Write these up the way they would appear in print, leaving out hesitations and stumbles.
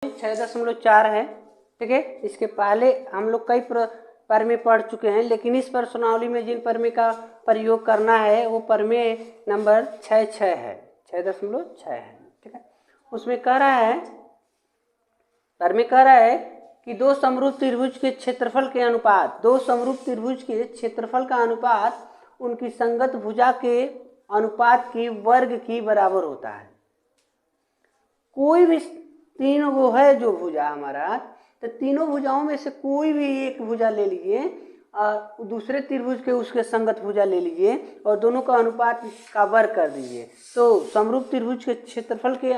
6.4 है। ठीक है, इसके पहले हम लोग कई प्रमेय पढ़ चुके हैं, लेकिन इस प्रश्नावली में जिन प्रमेय का प्रयोग करना है वो प्रमेय नंबर 6 है, 6.6 है। ठीक है, उसमें कह रहा है, प्रमेय कह रहा है कि दो समरूप त्रिभुज के क्षेत्रफल के अनुपात, दो समरूप त्रिभुज के क्षेत्रफल का अनुपात उनकी संगत भुजा के अनुपात की वर्ग की बराबर होता है। कोई भी तीन वो है जो भुजा हमारा, तो तीनों भुजाओं में से कोई भी एक भुजा ले लीजिए और दूसरे त्रिभुज के उसके संगत भुजा ले लीजिए और दोनों का अनुपात का वर्ग कर दीजिए, तो समरूप त्रिभुज के क्षेत्रफल के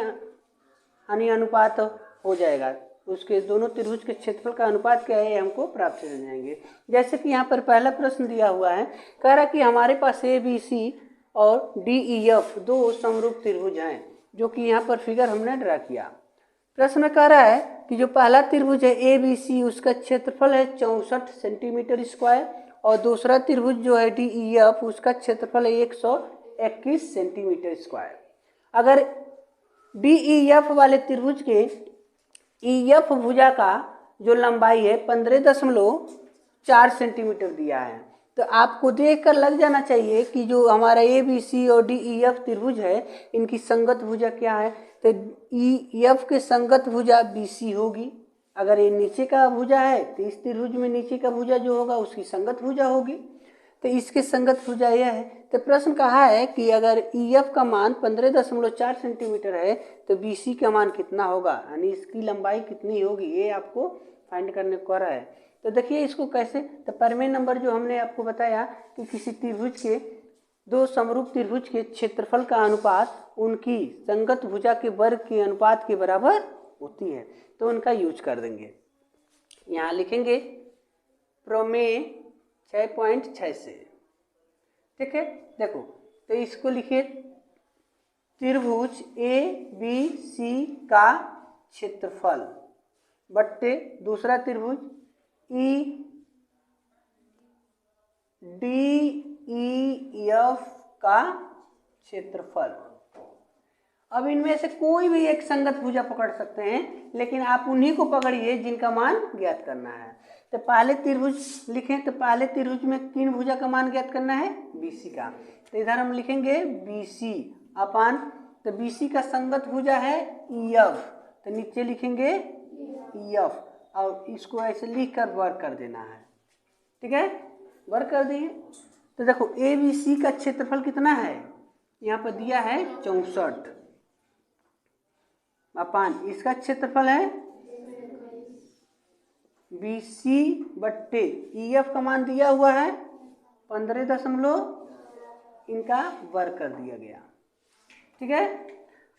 अनुपात हो जाएगा। उसके दोनों त्रिभुज के क्षेत्रफल का अनुपात क्या है हमको प्राप्त हो जाएंगे। जैसे कि यहाँ पर पहला प्रश्न दिया हुआ है, कह रहा है कि हमारे पास ABC और DEF दो समरूप त्रिभुज हैं, जो कि यहाँ पर फिगर हमने ड्रा किया। प्रश्न में कह रहा है कि जो पहला त्रिभुज है ABC उसका क्षेत्रफल है 64 सेंटीमीटर स्क्वायर और दूसरा त्रिभुज जो है DEF उसका क्षेत्रफल है 121 सेंटीमीटर स्क्वायर। अगर DEF वाले त्रिभुज के EF भुजा का जो लंबाई है 15.4 सेंटीमीटर दिया है, तो आपको देखकर लग जाना चाहिए कि जो हमारा ABC और DEF त्रिभुज है इनकी संगत भुजा क्या है, तो EF के संगत भुजा BC होगी। अगर ये नीचे का भुजा है तो इस त्रिभुज में नीचे का भुजा जो होगा उसकी संगत भुजा होगी, तो इसके संगत भुजा यह है। तो प्रश्न कहा है कि अगर EF का मान 15.4 सेंटीमीटर है तो BC का मान कितना होगा, यानी इसकी लंबाई कितनी होगी, ये आपको फाइंड करने को कह रहा है। तो देखिए इसको कैसे, तो प्रमेय नंबर जो हमने आपको बताया कि किसी त्रिभुज के दो समरूप त्रिभुज के क्षेत्रफल का अनुपात उनकी संगत भुजा के वर्ग के अनुपात के बराबर होती है, तो उनका यूज कर देंगे। यहाँ लिखेंगे प्रमेय 6.6 से। ठीक है, देखो तो इसको लिखिए, त्रिभुज ABC का क्षेत्रफल बट्टे दूसरा त्रिभुज DEF का क्षेत्रफल। अब इनमें से कोई भी एक संगत भुजा पकड़ सकते हैं, लेकिन आप उन्हीं को पकड़िए जिनका मान ज्ञात करना है। तो पहले त्रिभुज लिखें, तो पहले त्रिभुज में किन भुजा का मान ज्ञात करना है, BC का। तो इधर हम लिखेंगे BC अपान, तो BC का संगत भुजा है EF, तो नीचे लिखेंगे EF और इसको ऐसे लिख कर वर्ग कर देना है। ठीक है, वर्ग कर दिए। तो देखो ABC का क्षेत्रफल कितना है, यहाँ पर दिया है 64 अपान इसका क्षेत्रफल है BC बट्टे EF का मान दिया हुआ है 15 इनका वर्ग कर दिया गया। ठीक है,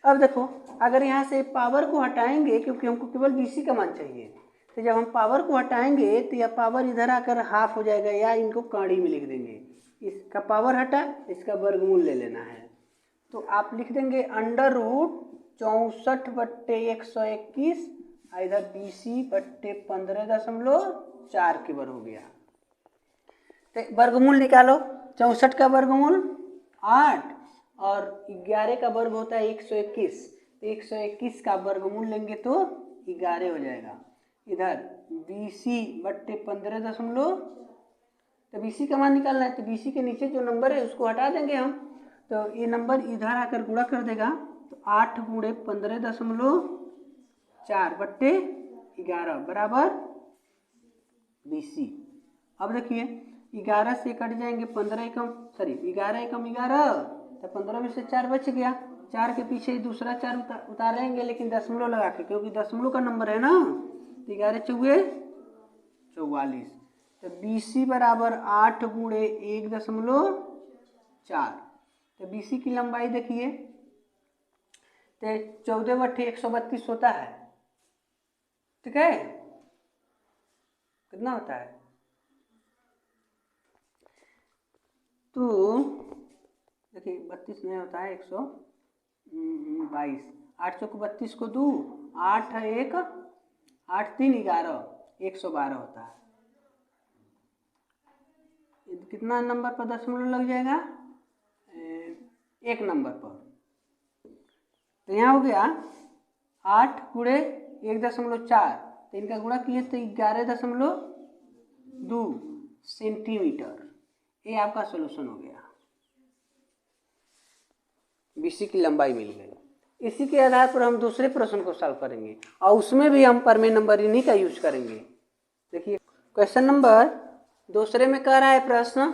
अब देखो अगर यहाँ से पावर को हटाएंगे, क्योंकि हमको केवल BC का मान चाहिए, तो जब हम पावर को हटाएंगे तो यह पावर इधर आकर हाफ हो जाएगा, या इनको काड़ी में लिख देंगे। इसका पावर हटा, इसका वर्गमूल ले लेना है, तो आप लिख देंगे अंडर रूट 64 बट्टे 121, इधर BC बट्टे 15.4 के वर्ग हो गया। तो वर्गमूल निकालो, 64 का वर्गमूल 8 और 11 का वर्ग होता है 121, तो 121 का वर्गमूल लेंगे तो 11 हो जाएगा। इधर BC बट्टे 15, तो BC का मान निकालना है, तो BC के नीचे जो नंबर है उसको हटा देंगे हम, तो ये नंबर इधर आकर गुणा कर देगा, तो 8 गुणे 15.4 बट्टे 11 बराबर BC। अब देखिए 11 से कट जाएंगे 15 एकम, सॉरी 11 एकम 11, तो 15 में से 4 बच गया, 4 के पीछे दूसरा 4 उतारेंगे, लेकिन दशमलव लगा के, क्योंकि दशमलव का नंबर है ना, तो 11 चौगे 44, तो BC बराबर 8 गुणे 1.4, तो BC की लंबाई देखिए, तो 14 बट्टे 132 होता है। ठीक है, कितना होता है, तो देखिए 32 नहीं होता है, 122, 8 चौक 32 को 2, 8 1 8 3 11, 112 होता है। कितना नंबर पर दशमलव लग जाएगा, एक नंबर पर, तो यहाँ हो गया 8 गुणे 1.4, तो इनका गुणा किए तो 11.2 सेंटीमीटर। ये आपका सोल्यूशन हो गया, BC की लंबाई मिल गई। इसी के आधार पर हम दूसरे प्रश्न को सॉल्व करेंगे और उसमें भी हम परमेय नंबर इन्हीं का यूज करेंगे। देखिए क्वेश्चन नंबर दूसरे में कह रहा है प्रश्न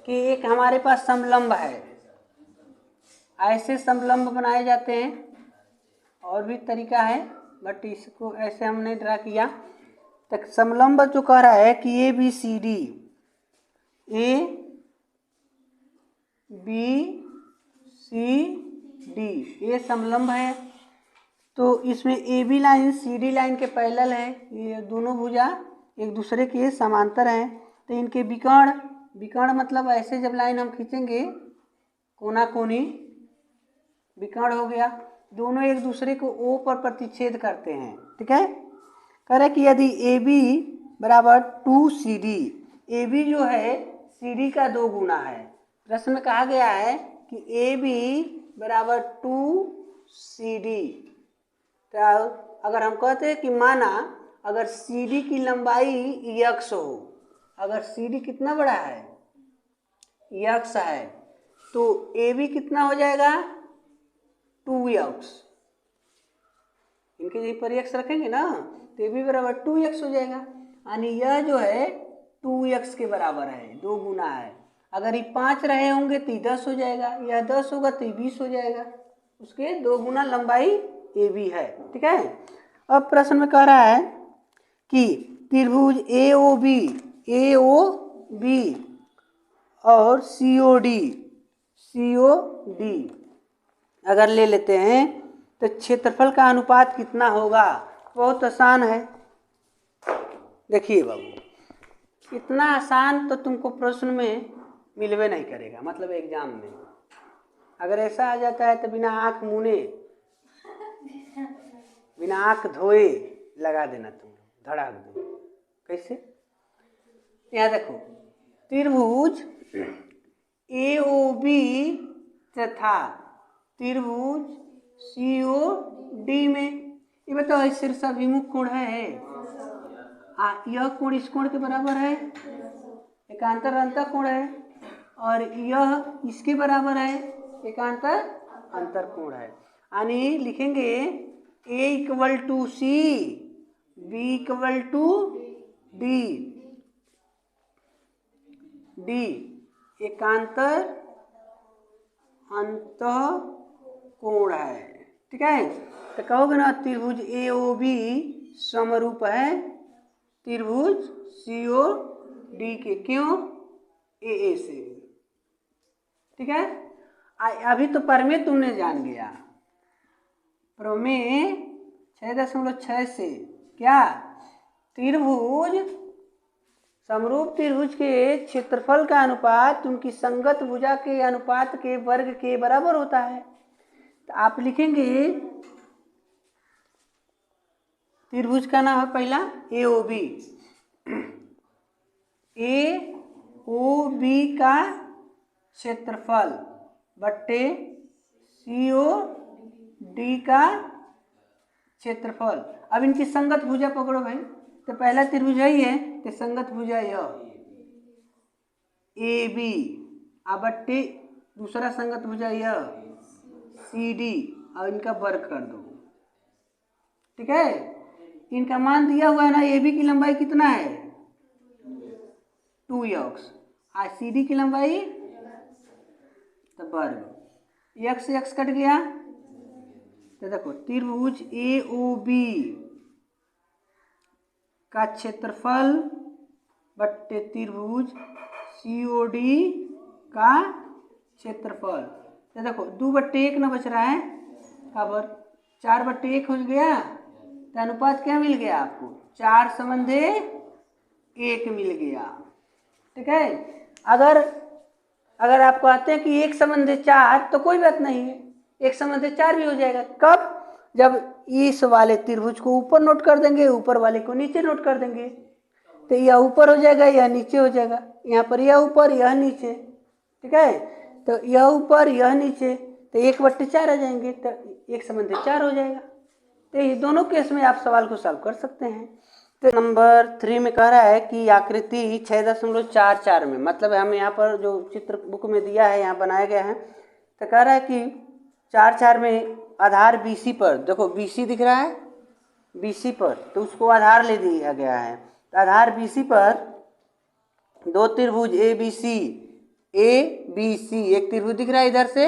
कि एक हमारे पास समलंब है। ऐसे समलंब बनाए जाते हैं, और भी तरीका है बट इसको ऐसे हमने ड्रा किया। तो समलंब जो कह रहा है कि ABCD, ABCD ये समलंब है। तो इसमें AB लाइन CD लाइन के पैरेलल है, ये दोनों भुजा एक दूसरे के समांतर हैं। तो इनके विकर्ण मतलब ऐसे जब लाइन हम खींचेंगे कोना कोनी विकर्ण हो गया, दोनों एक दूसरे को O पर प्रतिच्छेद करते हैं। ठीक है, कह रहे कि यदि AB बराबर 2CD, AB जो है CD का 2 गुना है। प्रश्न में कहा गया है कि AB बराबर 2CD। तो अगर हम कहते हैं कि माना अगर CD की लंबाई x हो, अगर CD कितना बड़ा है x है, तो AB कितना हो जाएगा 2x। इनके जगह पर x रखेंगे ना तो AB बराबर 2x हो जाएगा, यानी यह जो है 2x के बराबर है, 2 गुना है। अगर ये 5 रहे होंगे तो 10 हो जाएगा, यह 10 होगा तो 20 हो जाएगा, उसके 2 गुना लंबाई AB है। ठीक है, अब प्रश्न में कह रहा है कि त्रिभुज AOB और COD अगर ले लेते हैं तो क्षेत्रफल का अनुपात कितना होगा। बहुत आसान है। देखिए बाबू, इतना आसान तो तुमको प्रश्न में मिलवे नहीं करेगा, मतलब एग्जाम में अगर ऐसा आ जाता है तो बिना आँख मूने बिना आँख धोए लगा देना, तुम धड़ाक दो। कैसे, यहाँ देखो त्रिभुज AOB तथा त्रिभुज COD में ये बताओ शीर्षाभिमुख कोण है। यह कोण इस कोण के बराबर है, एकांतर अंतर कोण है, और यह इसके बराबर है, एकांतर अंतर कोण है। यानी लिखेंगे A = C, B = D एकांतर अंतः कोण है। ठीक है, तो कहोगे ना त्रिभुज AOB समरूप है त्रिभुज COD के, क्यों AA से। ठीक है, अभी तो प्रमेय तुमने जान गया, प्रमेय 6.6 से क्या त्रिभुज समरूप त्रिभुज के क्षेत्रफल का अनुपात उनकी संगत भुजा के अनुपात के वर्ग के बराबर होता है। तो आप लिखेंगे त्रिभुज का नाम है पहला AOB, AOB का क्षेत्रफल बट्टे COD का क्षेत्रफल। अब इनकी संगत भुजा पकड़ो भाई, तो पहला त्रिभुज ही है तो संगत भुजा यह AB, बट्टे दूसरा संगत भुजा यह CD, और इनका वर्ग कर दो। ठीक है, इनका मान दिया हुआ है ना, AB की लंबाई कितना है 2x, और CD की लंबाई तो वर्ग, x से x कट गया। तो देखो त्रिभुज AOB का क्षेत्रफल बट्टे त्रिभुज COD का क्षेत्रफल। तो देखो 2/1 ना बच रहा है, बराबर 4/1 हो गया। तो अनुपात क्या मिल गया आपको 4:1 मिल गया। ठीक है, अगर आप कहते हैं कि 1:4 तो कोई बात नहीं है, 1:4 भी हो जाएगा। कब, जब इस वाले त्रिभुज को ऊपर नोट कर देंगे, ऊपर वाले को नीचे नोट कर देंगे, तो यह ऊपर हो जाएगा, यह नीचे हो जाएगा। यहाँ पर यह ऊपर यह नीचे। ठीक है, तो यह ऊपर यह नीचे, तो 1/4 आ जाएंगे, तो 1:4 हो जाएगा। तो ये दोनों केस में आप सवाल को सॉल्व कर सकते हैं। तो नंबर 3 में कह रहा है कि आकृति 6.44 में, मतलब हम यहाँ पर जो चित्र बुक में दिया है यहाँ बनाया गया है, तो कह रहा है कि 4.4 में आधार BC पर, देखो BC दिख रहा है, BC पर तो उसको आधार ले दिया गया है। तो आधार BC पर दो त्रिभुज ABC, एक त्रिभुज दिख रहा है इधर से,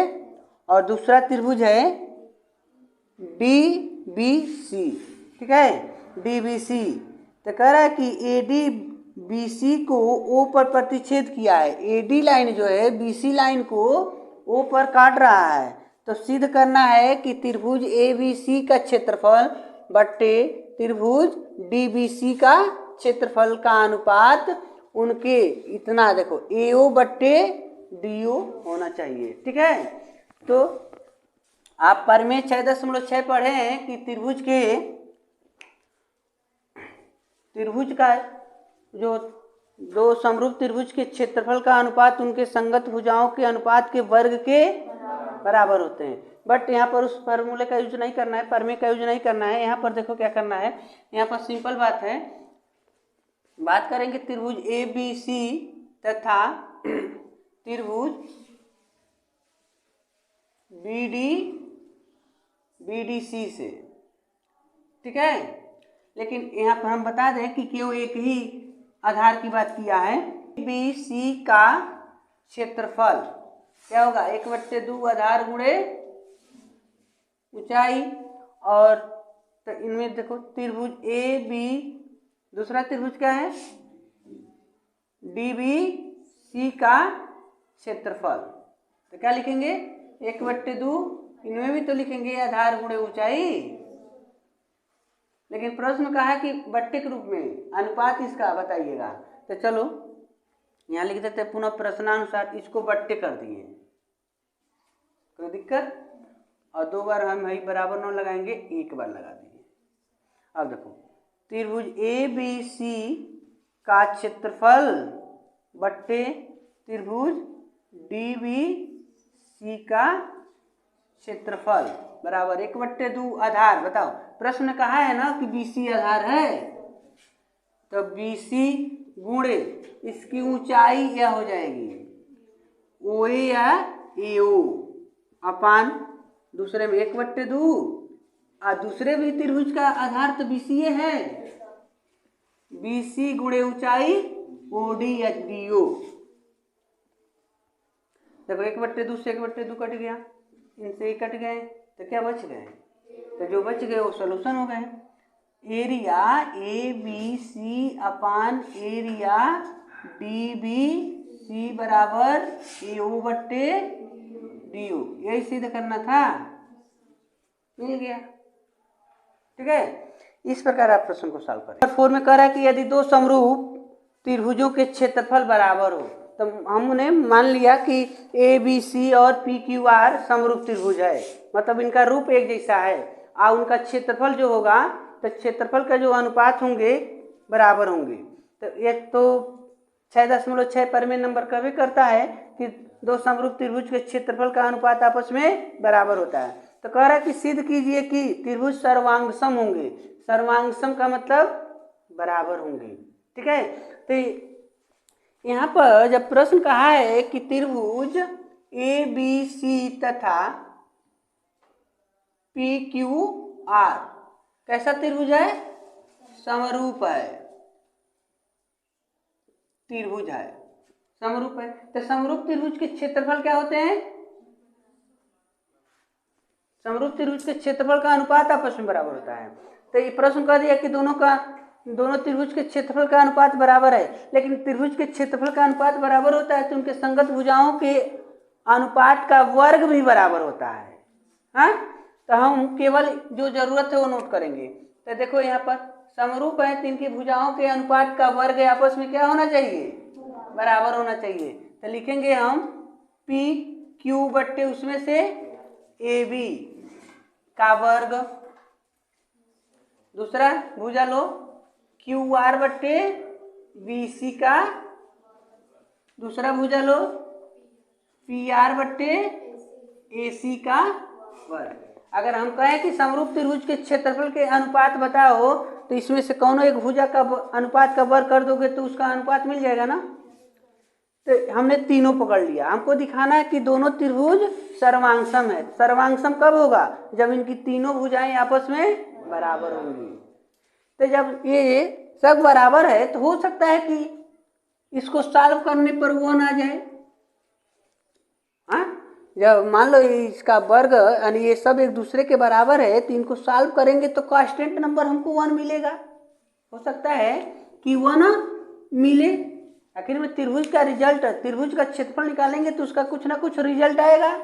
और दूसरा त्रिभुज है DBC, ठीक है, DBC। तो कह रहा है कि ADBC को O पर प्रतिच्छेद किया है। AD लाइन जो है BC लाइन को O पर काट रहा है। तो सिद्ध करना है कि त्रिभुज ABC का क्षेत्रफल बट्टे त्रिभुज DBC का क्षेत्रफल का अनुपात उनके इतना, देखो AO बट्टे DO होना चाहिए, ठीक है। तो आप प्रमेय 6.6 पढ़े हैं कि त्रिभुज का जो दो समरूप त्रिभुज के क्षेत्रफल का अनुपात उनके संगत भुजाओं के अनुपात के वर्ग के बराबर होते हैं। बट यहाँ पर उस फॉर्मूले का यूज नहीं करना है, प्रमेय का यूज नहीं करना है। यहाँ पर देखो क्या करना है, यहाँ पर सिंपल बात है, बात करेंगे त्रिभुज ABC तथा त्रिभुज BDC से, ठीक है। लेकिन यहाँ पर हम बता दें कि केवल एक ही आधार की बात किया है। BC का क्षेत्रफल क्या होगा, 1/2 आधार गुणे ऊंचाई। और तो इनमें देखो त्रिभुज AB, दूसरा त्रिभुज क्या है DBC का क्षेत्रफल, तो क्या लिखेंगे 1/2, इनमें भी तो लिखेंगे आधार गुणे ऊंचाई, लेकिन प्रश्न कहा है कि बट्टे के रूप में, अनुपात इसका बताइएगा। तो चलो यहाँ लिख देते पुनः प्रश्नानुसार, इसको बट्टे कर दिए, कोई दिक्कत, और 2 बार हम ही बराबर न लगाएंगे, 1 बार लगा दिए। अब देखो त्रिभुज ABC का क्षेत्रफल बट्टे त्रिभुज DBC का क्षेत्रफल बराबर 1/2 आधार। बताओ प्रश्न कहा है ना कि BC आधार है, तो BC गुणे इसकी ऊंचाई यह हो जाएगी OA या AO अपान दूसरे में 1/2, और दूसरे भी त्रिभुज का आधार तो BC है, BC गुणे ऊंचाई OD या DO। देखो 1/2 से 1/2 कट गया, इनसे कट गए, तो क्या बच गए, तो जो बच गए वो सोल्यूशन हो गए। एरिया ABC अपान एरिया DBC बराबर AO बट्टे DO, यही सिद्ध करना था, मिल गया, ठीक है। इस प्रकार आप प्रश्न को सॉल्व करें। 4 में कह रहा है कि यदि दो समरूप त्रिभुजों के क्षेत्रफल बराबर हो, तो हमने मान लिया कि ABC और PQR समरूप त्रिभुज है, मतलब इनका रूप एक जैसा है, और उनका क्षेत्रफल जो होगा, तो क्षेत्रफल का जो अनुपात होंगे बराबर होंगे। तो एक तो 6.6 प्रमेय नंबर कभी करता है कि दो समरूप त्रिभुज के क्षेत्रफल का अनुपात आपस में बराबर होता है। तो कह रहा है कि सिद्ध कीजिए कि त्रिभुज सर्वांगसम होंगे। सर्वांगसम का मतलब बराबर होंगे, ठीक है। तो यहाँ पर जब प्रश्न कहा है कि त्रिभुज ABC तथा PQR कैसा त्रिभुज है, समरूप है, त्रिभुज है, समरूप है। तो समरूप त्रिभुज के क्षेत्रफल क्या होते हैं, समरूप त्रिभुज के क्षेत्रफल का अनुपात आपस में बराबर होता है। तो ये प्रश्न कह दिया कि दोनों त्रिभुज के क्षेत्रफल का अनुपात बराबर है, लेकिन त्रिभुज के क्षेत्रफल का अनुपात बराबर होता है तो उनके संगत भुजाओं के अनुपात का वर्ग भी बराबर होता है। हाँ, तो हम केवल जो जरूरत है वो नोट करेंगे। तो देखो यहाँ पर समरूप है तो इनकी भुजाओं के अनुपात का वर्ग आपस में क्या होना चाहिए, बराबर होना चाहिए। तो लिखेंगे हम PQ बट्टे उसमें से AB का वर्ग, दूसरा भुजा लो QR बट्टे BC का, दूसरा भुजा लो PR बट्टे AC का वर्ग। अगर हम कहें कि समरूप त्रिभुज के क्षेत्रफल के अनुपात बताओ, तो इसमें से कौन एक भुजा का अनुपात का वर्ग कर दोगे तो उसका अनुपात मिल जाएगा ना। तो हमने तीनों पकड़ लिया। हमको दिखाना है कि दोनों त्रिभुज सर्वांगसम है। सर्वांगसम कब होगा? जब इनकी तीनों भुजाएं आपस में बराबर होंगी। तो जब ये सब बराबर है तो हो सकता है कि इसको सॉल्व करने पर 1 आ जाए। हाँ, जब मान लो इसका वर्ग यानी ये सब एक दूसरे के बराबर है तो इनको सॉल्व करेंगे तो कांस्टेंट नंबर हमको 1 मिलेगा। हो सकता है कि 1 मिले। आखिर में त्रिभुज का रिजल्ट, त्रिभुज का क्षेत्रफल निकालेंगे तो उसका कुछ ना कुछ रिजल्ट आएगा।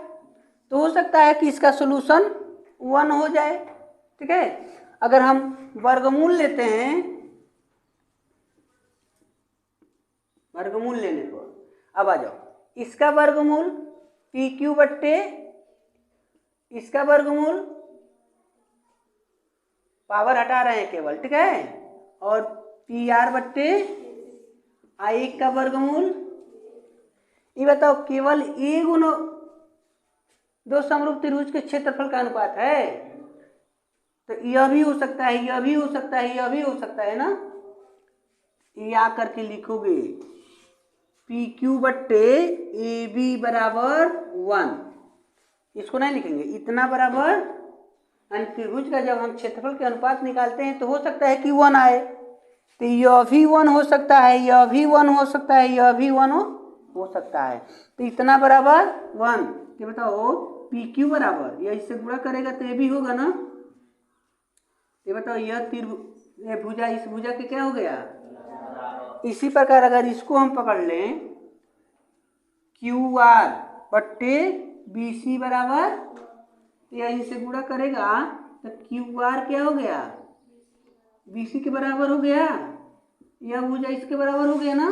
तो हो सकता है कि इसका सोल्यूशन 1 हो जाए। ठीक है, अगर हम वर्गमूल लेते हैं, वर्गमूल लेने पर अब आ जाओ, इसका वर्गमूल PQ बट्टे इसका वर्गमूल, पावर हटा रहे हैं केवल, ठीक है, और PR बट्टे I का वर्गमूल। ये बताओ केवल A गुना दो समरूप त्रिभुज के क्षेत्रफल का अनुपात है। तो यह भी हो सकता है, यह भी हो सकता है, यह भी हो सकता है ना। ये आकर के लिखोगे PQ बट्टे AB बराबर 1। इसको नहीं लिखेंगे, इतना बराबर त्रिभुज का जब हम क्षेत्रफल के अनुपात निकालते हैं तो हो सकता है कि 1 आए। तो यह भी 1 हो सकता है, यह भी 1 हो सकता है, यह भी 1 हो सकता है। तो इतना बराबर 1। ये बताओ PQ बराबर, यह इससे गुणा करेगा तो ये भी होगा ना। ये बताओ यह भुजा इस भुजा के क्या हो गया। इसी प्रकार अगर इसको हम पकड़ लें QR बट्टे BC बराबर, यह इनसे गुणा करेगा तो QR क्या हो गया, BC के बराबर हो गया। यह भुजा इसके बराबर हो गया ना।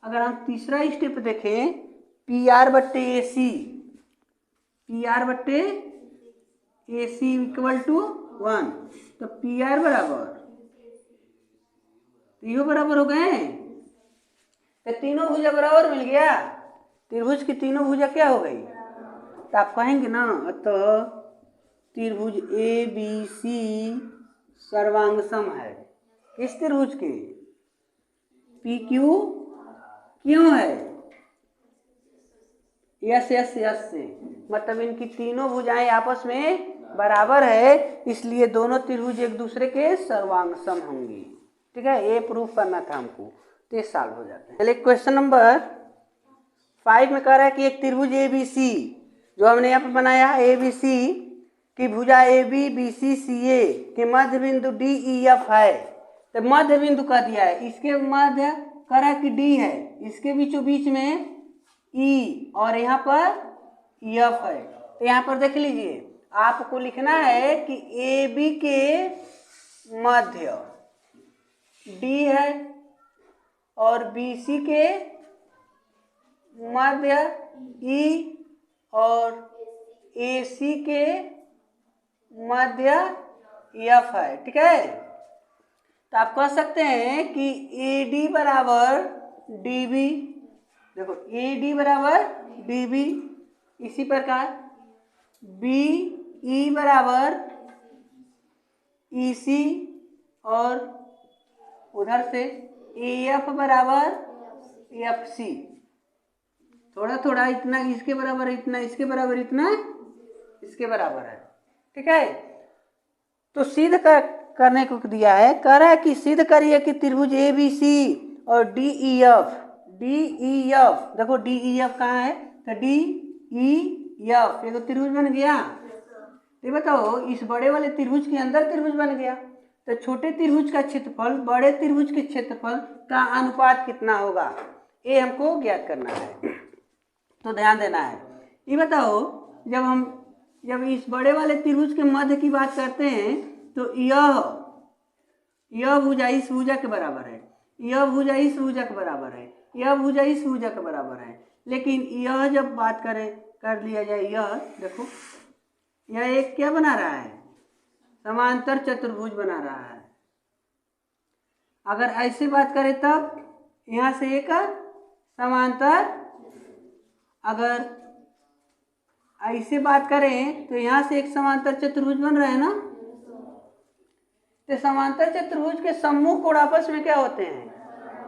अगर हम तीसरा स्टेप देखें PR बट्टे AC, PR बट्टे AC इक्वल टू 1, तो PR बराबर, तीनों बराबर हो गए। तो तीनों भुजा बराबर मिल गया। त्रिभुज की तीनों भुजा क्या हो गई। तो आप कहेंगे ना, तो त्रिभुज ABC सर्वांगसम है। किस त्रिभुज के? PQ क्यों है? यस यस यस से, मतलब इनकी तीनों भुजाएं आपस में बराबर है, इसलिए दोनों त्रिभुज एक दूसरे के सर्वांगसम होंगी। ठीक है, ये प्रूफ करना था हमको, तो ये सॉल्व हो जाता है। चलिए क्वेश्चन नंबर 5 में कह रहा है कि एक त्रिभुज ABC जो हमने यहाँ पर बनाया, ABC की भुजा AB BC CA के मध्य बिंदु DEF है। तो मध्य बिंदु कह दिया है, इसके मध्य कह रहा है कि D है, इसके बीचों बीच में E और यहाँ पर F है। तो यहाँ पर देख लीजिए, आपको लिखना है कि AB के मध्य D है और BC के मध्य E और AC के मध्य F है। ठीक है, तो आप कह सकते हैं कि AD बराबर DB, देखो AD बराबर DB, इसी प्रकार BE बराबर EC और उधर से AF बराबर FC। थोड़ा थोड़ा इतना इसके बराबर, इतना इसके बराबर, इतना इसके बराबर है। ठीक है, तो सिद्ध करने को दिया है, कह रहा है कि सिद्ध करिए कि त्रिभुज ABC और DEF, देखो DEF कहाँ है, तो DEF ये तो त्रिभुज बन गया। ये बताओ इस बड़े वाले त्रिभुज के अंदर त्रिभुज बन गया, तो छोटे त्रिभुज का क्षेत्रफल बड़े त्रिभुज के क्षेत्रफल का अनुपात कितना होगा, ये हमको ज्ञात करना है। तो ध्यान देना है। ये बताओ जब इस बड़े वाले त्रिभुज के मध्य की बात करते हैं तो यह भुजा इस भुजा के बराबर है, यह भुजा इस भुजा के बराबर है, यह भुजा इस भुजा के बराबर है। लेकिन यह जब बात कर लिया जाए, यह देखो यह एक क्या बना रहा है, समांतर चतुर्भुज बना रहा है। अगर ऐसे बात करें तब यहाँ से एक समांतर, अगर ऐसे बात करें तो यहाँ से एक समांतर चतुर्भुज बन रहा है ना, तो समांतर चतुर्भुज के सम्मुख कोण आपस में क्या होते हैं,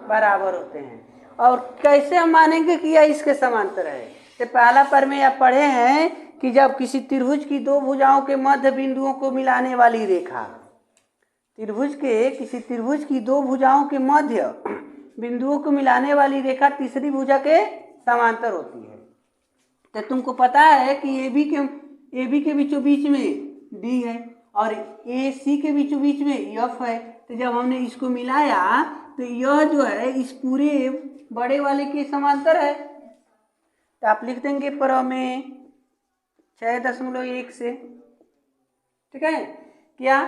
बराबर होते हैं। और कैसे हम मानेंगे कि यह इसके समांतर है, तो पहला प्रमेय आप पढ़े हैं कि जब किसी त्रिभुज की दो भुजाओं के मध्य बिंदुओं को मिलाने वाली रेखा, किसी त्रिभुज की दो भुजाओं के मध्य बिंदुओं को मिलाने वाली रेखा तीसरी भुजा के समांतर होती है। तो तुमको पता है कि ए बी के बीचों बीच में डी है और ए सी के बीचों बीच में एफ है। तो जब हमने इसको मिलाया तो यह जो है इस पूरे बड़े वाले के समांतर है। तो आप लिख देंगे प्रमेय 6.1 से, ठीक है, क्या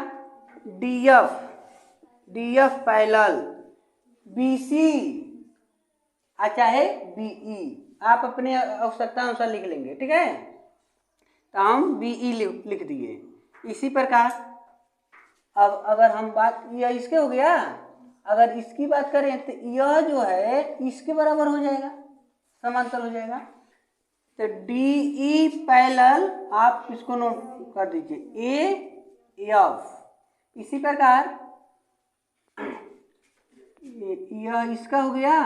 D F parallel B C चाहे बीई, आप अपने आवश्यकता अनुसार लिख लेंगे, ठीक है। तो हम बीई लिख दिए। इसी प्रकार अब अगर हम बात, यह इसके हो गया, अगर इसकी बात करें तो यह जो है इसके बराबर हो जाएगा, समांतर हो जाएगा। तो डी ई पैरेलल आप इसको नोट कर दीजिए ए एफ। इसी प्रकार यह इसका हो गया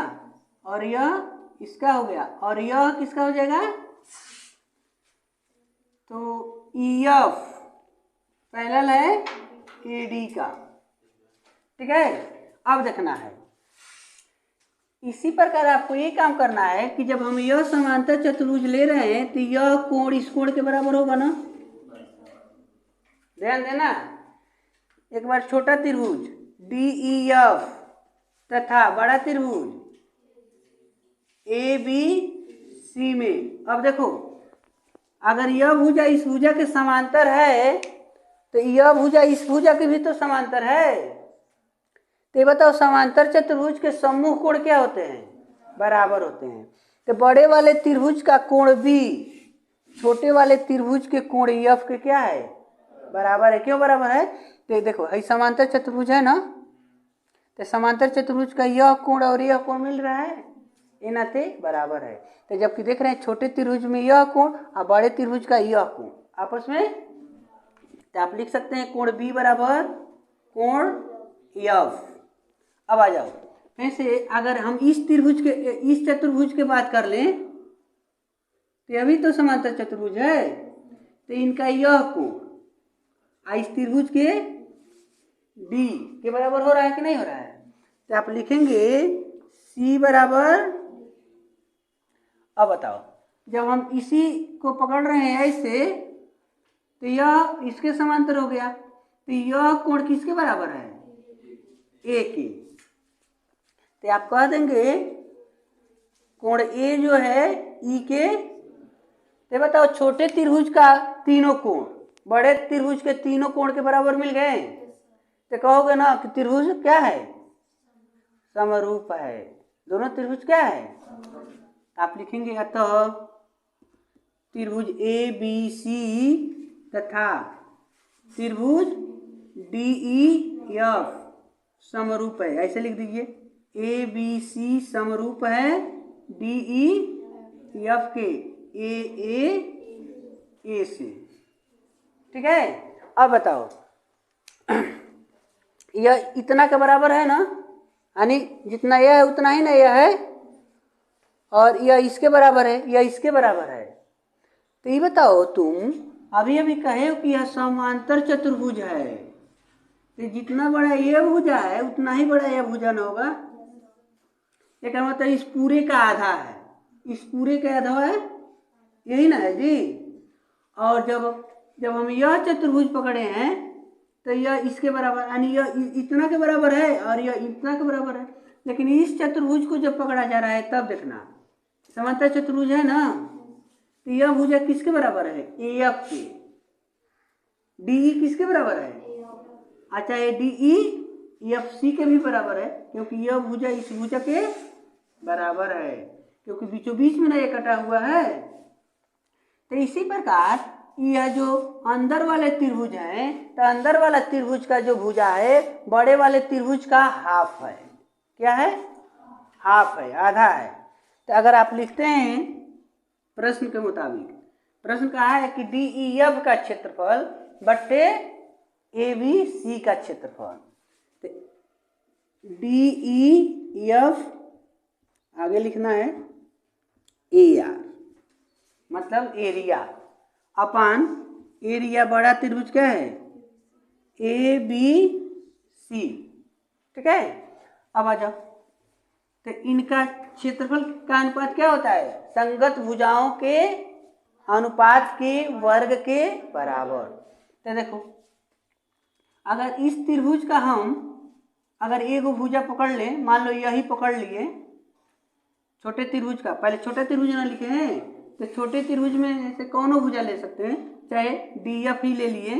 और यह इसका हो गया और यह किसका हो जाएगा, तो ई एफ पैरेलल है ए डी का, ठीक है। अब देखना है इसी प्रकार आपको ये काम करना है कि जब हम यह समांतर चतुर्भुज ले रहे हैं तो यह कोण इस कोण के बराबर होगा ना, ध्यान देना। एक बार छोटा त्रिभुज डी ई एफ तथा बड़ा त्रिभुज ए बी सी में, अब देखो अगर यह भुजा इस भुजा के समांतर है तो यह भुजा इस भुजा के भी तो समांतर है। तो ये बताओ समांतर चतुर्भुज के सम्मुख कोण क्या होते हैं, बराबर होते हैं। तो बड़े वाले त्रिभुज का कोण भी छोटे वाले त्रिभुज के कोण एफ के क्या है, बराबर है। क्यों बराबर है, तो देखो ये समांतर चतुर्भुज है ना, तो समांतर चतुर्भुज का यह कोण और यह कोण मिल रहा है, ये नाते बराबर है। तो जबकि देख रहे हैं छोटे त्रिभुज में यह कोण और बड़े त्रिभुज का यह कोण आपस में, तो आप लिख सकते हैं कोण बी बराबर कोण एफ। अब आ जाओ ऐसे, अगर हम इस त्रिभुज के इस चतुर्भुज की बात कर लें तो यह भी तो समांतर चतुर्भुज है, तो इनका यह कोण इस त्रिभुज के डी के बराबर हो रहा है कि नहीं हो रहा है। तो आप लिखेंगे सी बराबर, अब बताओ जब हम इसी को पकड़ रहे हैं ऐसे तो यह इसके समांतर हो गया, तो यह कोण किसके बराबर है, ए के। तो आप कह देंगे कोण ए जो है ई के, तो बताओ छोटे त्रिभुज का तीनों कोण बड़े त्रिभुज के तीनों कोण के बराबर मिल गए, तो कहोगे ना कि त्रिभुज क्या है, समरूप है। दोनों त्रिभुज क्या है, आप लिखेंगे अतः त्रिभुज ए बी सी तथा त्रिभुज डी ई एफ समरूप है, ऐसे लिख दीजिए। ए बी सी समरूप है डी ई एफ के ए से, ठीक है। अब बताओ यह इतना के बराबर है ना, यानी जितना यह है उतना ही ना यह है, और यह इसके बराबर है, यह इसके बराबर है। तो ये बताओ तुम अभी कहे हो कि यह समांतर चतुर्भुज है, तो जितना बड़ा यह भुजा है उतना ही बड़ा यह भुजा ना होगा। क्या मतलब इस पूरे का आधा है, इस पूरे का आधा है, यही ना है जी। और जब हम यह चतुर्भुज पकड़े हैं तो यह इसके बराबर, यानी यह इतना के बराबर है और यह इतना के बराबर है। लेकिन इस चतुर्भुज को जब पकड़ा जा रहा है तब देखना समांतर चतुर्भुज है ना, तो यह भुजा किसके बराबर है, ए एफ के। डी ई किसके बराबर है, अच्छा ये डी ई एफ सी के भी बराबर है, क्योंकि यह भुजा इस भुजा के बराबर है, क्योंकि बीचों बीच में ना ये कटा हुआ है। तो इसी प्रकार यह जो अंदर वाले त्रिभुज है, तो अंदर वाला त्रिभुज का जो भुजा है बड़े वाले त्रिभुज का हाफ है, क्या है, हाफ है, आधा है। तो अगर आप लिखते हैं प्रश्न के मुताबिक प्रश्न कहा है कि DEF का क्षेत्रफल बट्टे ABC का क्षेत्रफल। तो DEF आगे लिखना है AR, मतलब एरिया अपान एरिया बड़ा त्रिभुज क्या है ABC, ठीक है। अब आ जाओ, तो इनका क्षेत्रफल का अनुपात क्या होता है, संगत भुजाओं के अनुपात के वर्ग के बराबर। तो देखो, अगर इस त्रिभुज का हम अगर एक भुजा पकड़ ले, मान लो यही पकड़ लिए छोटे त्रिभुज का, पहले छोटे त्रिभुज ना लिखे हैं, तो छोटे त्रिभुज में जैसे कौन भुजा ले सकते हैं, चाहे DF ही ले लिए,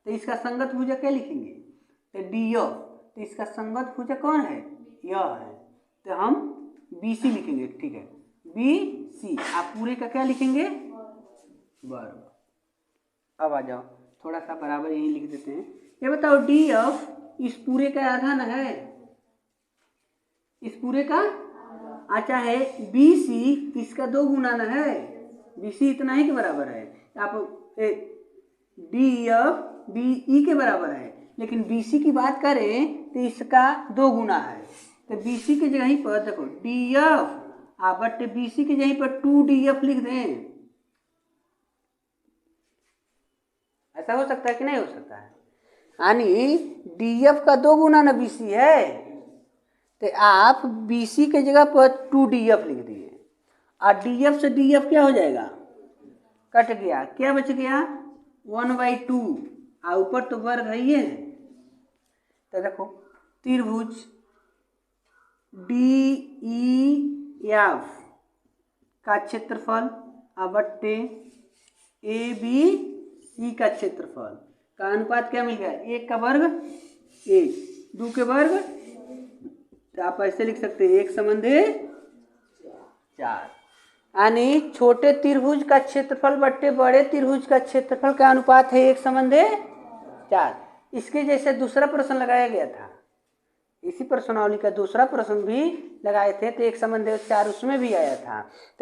तो इसका संगत भुजा क्या लिखेंगे, तो DF, तो इसका संगत भुजा कौन है, यह है, तो हम BC लिखेंगे, ठीक है, BC। आप पूरे का क्या लिखेंगे, वर्ग। अब आ जाओ, थोड़ा सा बराबर यही लिख देते हैं। ये बताओ DF इस पूरे का आधा न है, इस पूरे का, अच्छा है BC इसका 2 गुना न है, BC इतना ही के बराबर है। आप DF BE के बराबर है, लेकिन BC की बात करें तो इसका 2 गुना है, तो BC के जगह पर देखो DF बट BC के जगह पर 2DF लिख दें, ऐसा हो सकता है कि नहीं हो सकता है, यानी DF का 2 गुना ना BC है, तो आप BC के जगह पर 2DF लिख दिए, और DF से DF क्या हो जाएगा, कट गया, क्या बच गया 1/2, और ऊपर तो वर्ग है ही है। तो देखो त्रिभुज DEF का क्षेत्रफल बट्टे ABC का क्षेत्रफल का अनुपात क्या मिल गया, 1 का वर्ग 1, 2 के वर्ग, तो आप ऐसे लिख सकते हैं 1/4, यानी छोटे त्रिभुज का क्षेत्रफल बट्टे बड़े त्रिभुज का क्षेत्रफल का अनुपात है 1/4। इसके जैसे दूसरा प्रश्न लगाया गया था, इसी प्रश्नावली का दूसरा प्रश्न भी लगाए थे, तो 1/4 उसमें भी आया था।